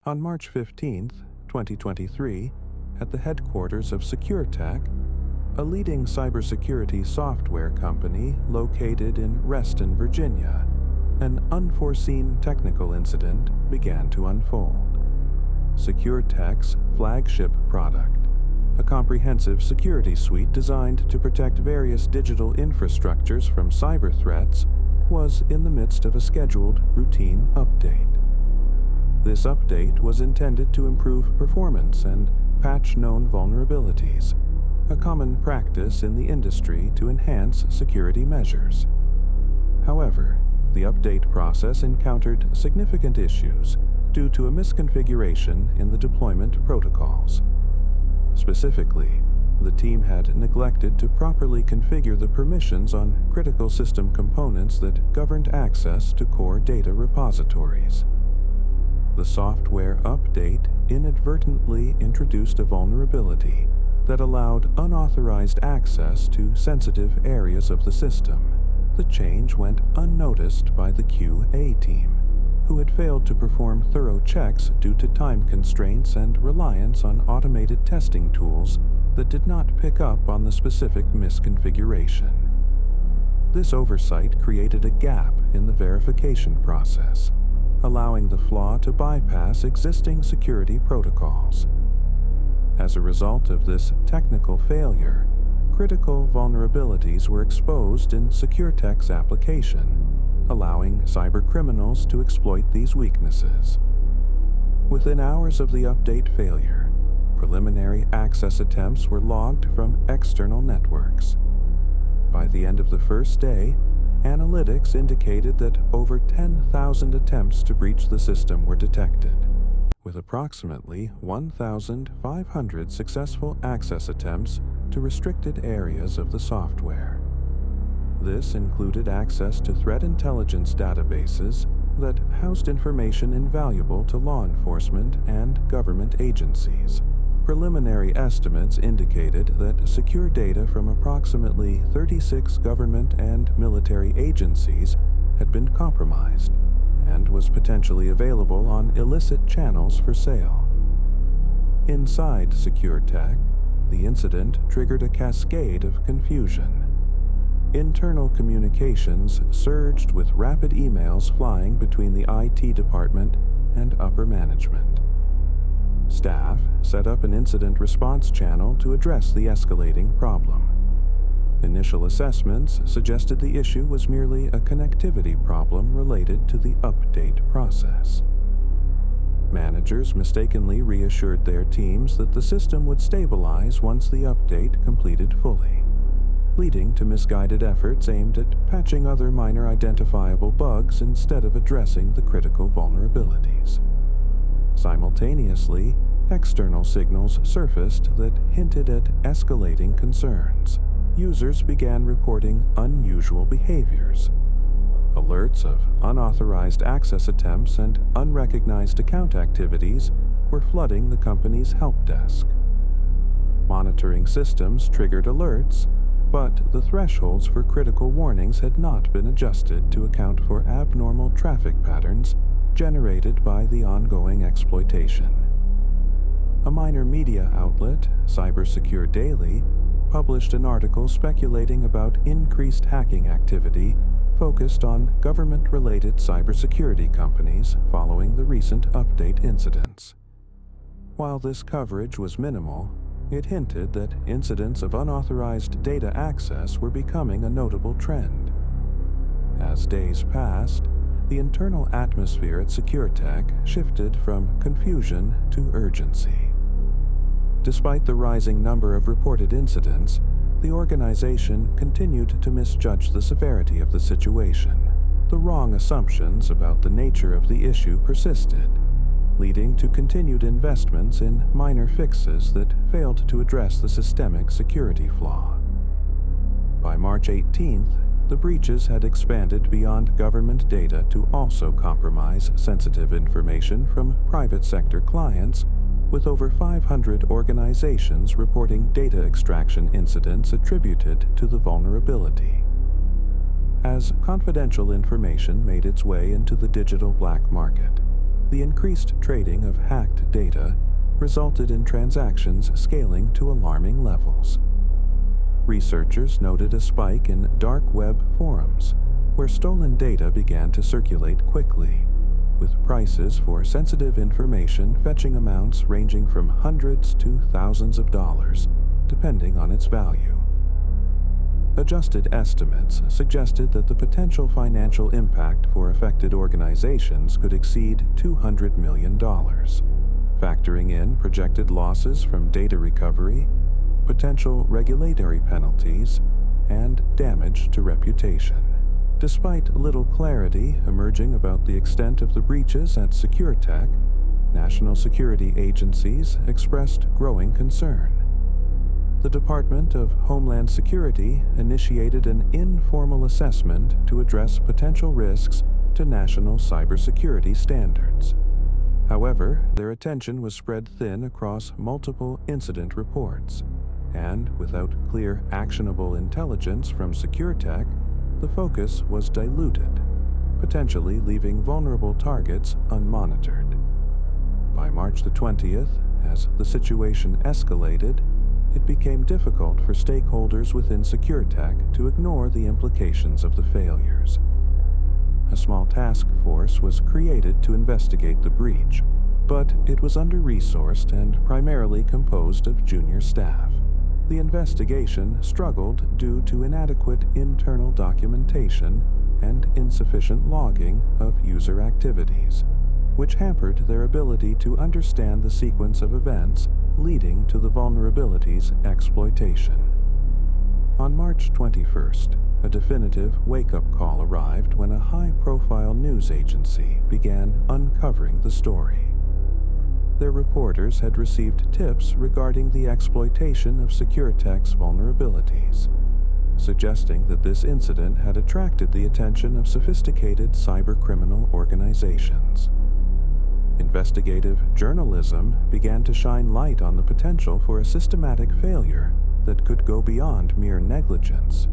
On March 15, 2023, at the headquarters of SecureTech, a leading cybersecurity software company located in Reston, Virginia, an unforeseen technical incident began to unfold. SecureTech's flagship product, a comprehensive security suite designed to protect various digital infrastructures from cyber threats, was in the midst of a scheduled routine update. This update was intended to improve performance and patch known vulnerabilities, a common practice in the industry to enhance security measures. However, the update process encountered significant issues due to a misconfiguration in the deployment protocols. Specifically, the team had neglected to properly configure the permissions on critical system components that governed access to core data repositories. The software update inadvertently introduced a vulnerability that allowed unauthorized access to sensitive areas of the system. The change went unnoticed by the QA team, who had failed to perform thorough checks due to time constraints and reliance on automated testing tools that did not pick up on the specific misconfiguration. This oversight created a gap in the verification process, allowing the flaw to bypass existing security protocols. As a result of this technical failure, critical vulnerabilities were exposed in SecureTech's application, allowing cybercriminals to exploit these weaknesses. Within hours of the update failure, preliminary access attempts were logged from external networks. By the end of the first day, analytics indicated that over 10,000 attempts to breach the system were detected, with approximately 1,500 successful access attempts to restricted areas of the software. This included access to threat intelligence databases that housed information invaluable to law enforcement and government agencies. Preliminary estimates indicated that secure data from approximately 36 government and military agencies had been compromised and was potentially available on illicit channels for sale. Inside SecureTech, the incident triggered a cascade of confusion. Internal communications surged with rapid emails flying between the IT department and upper management. Staff set up an incident response channel to address the escalating problem. Initial assessments suggested the issue was merely a connectivity problem related to the update process. Managers mistakenly reassured their teams that the system would stabilize once the update completed fully, leading to misguided efforts aimed at patching other minor identifiable bugs instead of addressing the critical vulnerabilities. Simultaneously, external signals surfaced that hinted at escalating concerns. Users began reporting unusual behaviors. Alerts of unauthorized access attempts and unrecognized account activities were flooding the company's help desk. Monitoring systems triggered alerts, but the thresholds for critical warnings had not been adjusted to account for abnormal traffic patterns generated by the ongoing exploitation. A minor media outlet, Cybersecurity, published an article speculating about increased hacking activity focused on government-related cybersecurity companies following the recent update incidents. While this coverage was minimal, it hinted that incidents of unauthorized data access were becoming a notable trend. As days passed, the internal atmosphere at SecureTech shifted from confusion to urgency. Despite the rising number of reported incidents, the organization continued to misjudge the severity of the situation. The wrong assumptions about the nature of the issue persisted, leading to continued investments in minor fixes that failed to address the systemic security flaw. By March 18th, the breaches had expanded beyond government data to also compromise sensitive information from private sector clients, with over 500 organizations reporting data extraction incidents attributed to the vulnerability. As confidential information made its way into the digital black market, The increased trading of hacked data resulted in transactions scaling to alarming levels. Researchers noted a spike in dark web forums, where stolen data began to circulate quickly, with prices for sensitive information fetching amounts ranging from hundreds to thousands of dollars, depending on its value. Adjusted estimates suggested that the potential financial impact for affected organizations could exceed $200 million, factoring in projected losses from data recovery, potential regulatory penalties, and damage to reputation. Despite little clarity emerging about the extent of the breaches at SecureTech, national security agencies expressed growing concern. The Department of Homeland Security initiated an informal assessment to address potential risks to national cybersecurity standards. However, their attention was spread thin across multiple incident reports, and without clear actionable intelligence from SecureTech, the focus was diluted, potentially leaving vulnerable targets unmonitored. By March the 20th, as the situation escalated, it became difficult for stakeholders within SecureTech to ignore the implications of the failures. A small task force was created to investigate the breach, but it was under-resourced and primarily composed of junior staff. The investigation struggled due to inadequate internal documentation and insufficient logging of user activities, which hampered their ability to understand the sequence of events leading to the vulnerabilities' exploitation. On March 21st, a definitive wake-up call arrived when a high-profile news agency began uncovering the story. Their reporters had received tips regarding the exploitation of SecureTech's vulnerabilities, suggesting that this incident had attracted the attention of sophisticated cybercriminal organizations. Investigative journalism began to shine light on the potential for a systematic failure that could go beyond mere negligence,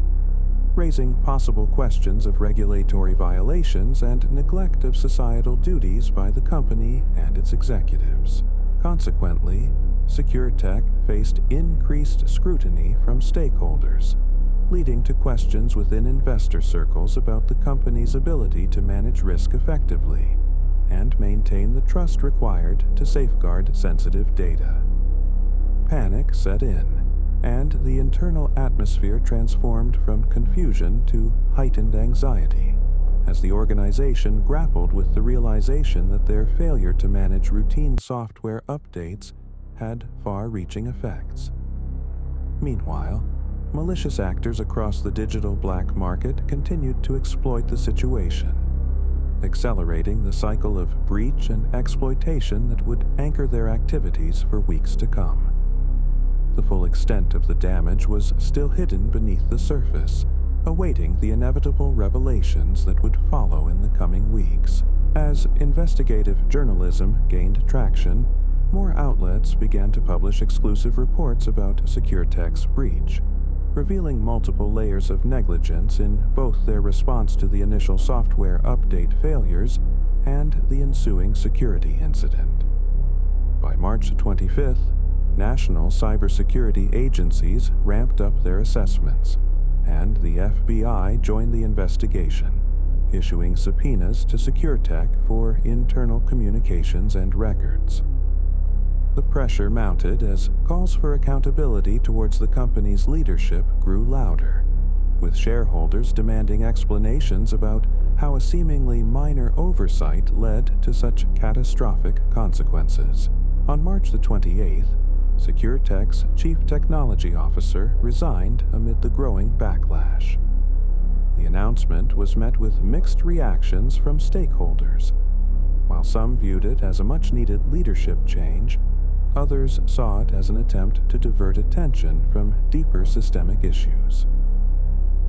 raising possible questions of regulatory violations and neglect of societal duties by the company and its executives. Consequently, SecureTech faced increased scrutiny from stakeholders, leading to questions within investor circles about the company's ability to manage risk effectively and maintain the trust required to safeguard sensitive data. Panic set in, and the internal atmosphere transformed from confusion to heightened anxiety, as the organization grappled with the realization that their failure to manage routine software updates had far-reaching effects. Meanwhile, malicious actors across the digital black market continued to exploit the situation, accelerating the cycle of breach and exploitation that would anchor their activities for weeks to come. The full extent of the damage was still hidden beneath the surface, awaiting the inevitable revelations that would follow in the coming weeks. As investigative journalism gained traction, more outlets began to publish exclusive reports about SecureTech's breach, revealing multiple layers of negligence in both their response to the initial software update failures and the ensuing security incident. By March 25th, national cybersecurity agencies ramped up their assessments, and the FBI joined the investigation, issuing subpoenas to SecureTech for internal communications and records. The pressure mounted as calls for accountability towards the company's leadership grew louder, with shareholders demanding explanations about how a seemingly minor oversight led to such catastrophic consequences. On March the 28th, SecureTech's chief technology officer resigned amid the growing backlash. The announcement was met with mixed reactions from stakeholders. While some viewed it as a much-needed leadership change, others saw it as an attempt to divert attention from deeper systemic issues.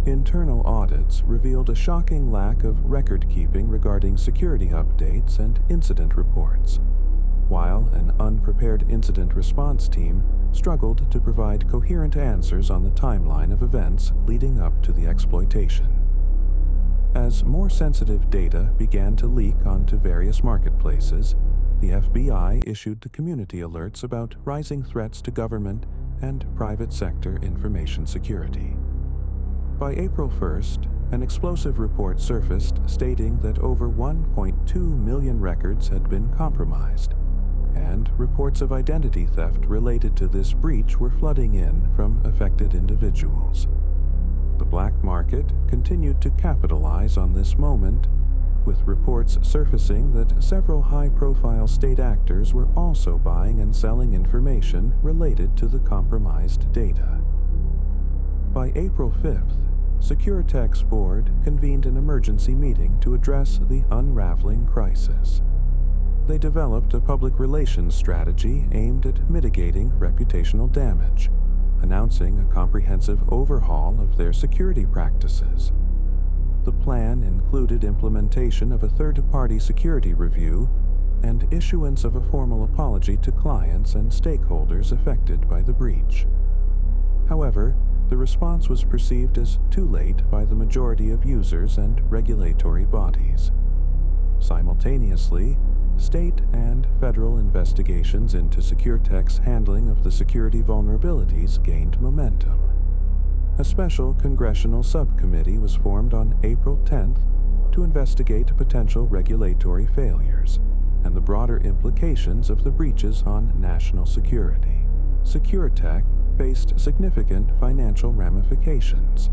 Internal audits revealed a shocking lack of record-keeping regarding security updates and incident reports, while an unprepared incident response team struggled to provide coherent answers on the timeline of events leading up to the exploitation. As more sensitive data began to leak onto various marketplaces, the FBI issued the community alerts about rising threats to government and private sector information security. By April 1st, an explosive report surfaced stating that over 1.2 million records had been compromised, and reports of identity theft related to this breach were flooding in from affected individuals. The black market continued to capitalize on this moment, with reports surfacing that several high-profile state actors were also buying and selling information related to the compromised data. By April 5th, SecureTech's board convened an emergency meeting to address the unraveling crisis. They developed a public relations strategy aimed at mitigating reputational damage, announcing a comprehensive overhaul of their security practices. The plan included implementation of a third-party security review and issuance of a formal apology to clients and stakeholders affected by the breach. However, the response was perceived as too late by the majority of users and regulatory bodies. Simultaneously, state and federal investigations into SecureTech's handling of the security vulnerabilities gained momentum. A special congressional subcommittee was formed on April 10th to investigate potential regulatory failures and the broader implications of the breaches on national security. SecureTech faced significant financial ramifications,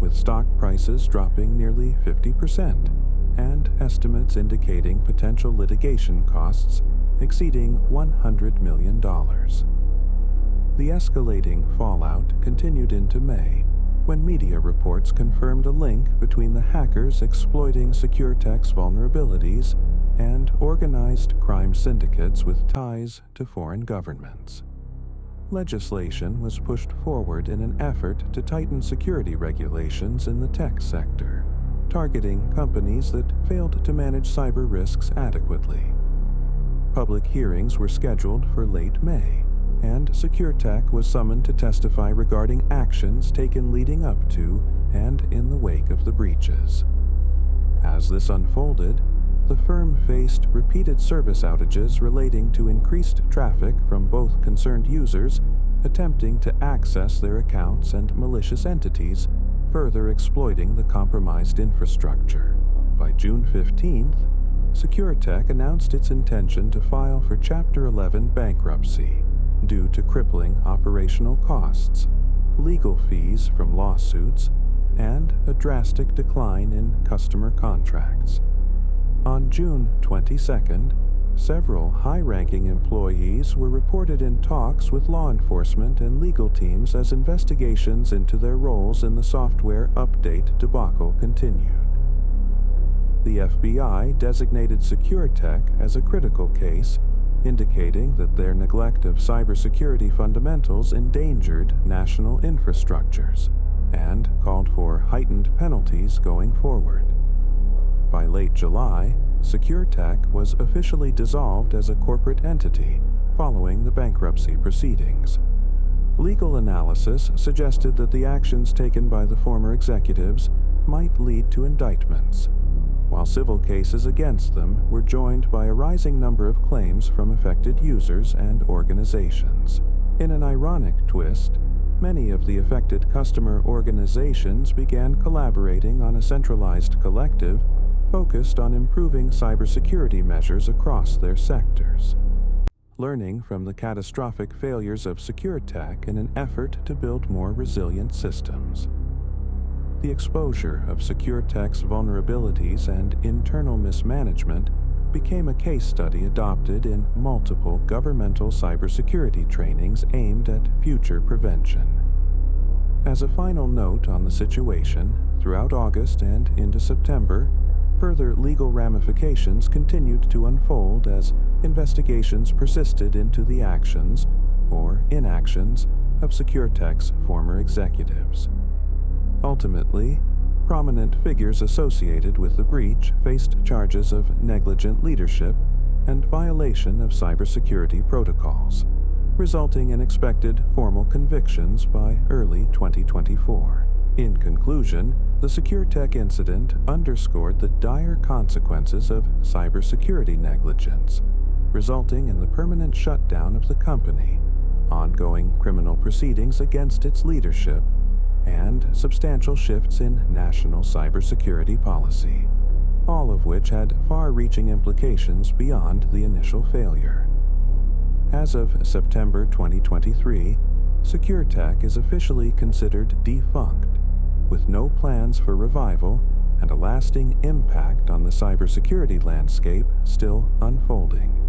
with stock prices dropping nearly 50% and estimates indicating potential litigation costs exceeding $100 million. The escalating fallout continued into May, when media reports confirmed a link between the hackers exploiting SecureTech's vulnerabilities and organized crime syndicates with ties to foreign governments. Legislation was pushed forward in an effort to tighten security regulations in the tech sector, targeting companies that failed to manage cyber risks adequately. Public hearings were scheduled for late May, and SecureTech was summoned to testify regarding actions taken leading up to and in the wake of the breaches. As this unfolded, the firm faced repeated service outages relating to increased traffic from both concerned users attempting to access their accounts and malicious entities, further exploiting the compromised infrastructure. By June 15th, SecureTech announced its intention to file for Chapter 11 bankruptcy due to crippling operational costs, legal fees from lawsuits, and a drastic decline in customer contracts. On June 22nd, several high-ranking employees were reported in talks with law enforcement and legal teams as investigations into their roles in the software update debacle continued. The FBI designated SecureTech as a critical case, indicating that their neglect of cybersecurity fundamentals endangered national infrastructures and called for heightened penalties going forward. By late July, SecureTech was officially dissolved as a corporate entity following the bankruptcy proceedings. Legal analysis suggested that the actions taken by the former executives might lead to indictments, while civil cases against them were joined by a rising number of claims from affected users and organizations. In an ironic twist, many of the affected customer organizations began collaborating on a centralized collective focused on improving cybersecurity measures across their sectors, learning from the catastrophic failures of SecureTech in an effort to build more resilient systems. The exposure of SecureTech's vulnerabilities and internal mismanagement became a case study adopted in multiple governmental cybersecurity trainings aimed at future prevention. As a final note on the situation, throughout August and into September, further legal ramifications continued to unfold as investigations persisted into the actions, or inactions, of SecureTech's former executives. Ultimately, prominent figures associated with the breach faced charges of negligent leadership and violation of cybersecurity protocols, resulting in expected formal convictions by early 2024. In conclusion, the SecureTech incident underscored the dire consequences of cybersecurity negligence, resulting in the permanent shutdown of the company, ongoing criminal proceedings against its leadership, and substantial shifts in national cybersecurity policy, all of which had far-reaching implications beyond the initial failure. As of September 2023, SecureTech is officially considered defunct, with no plans for revival and a lasting impact on the cybersecurity landscape still unfolding.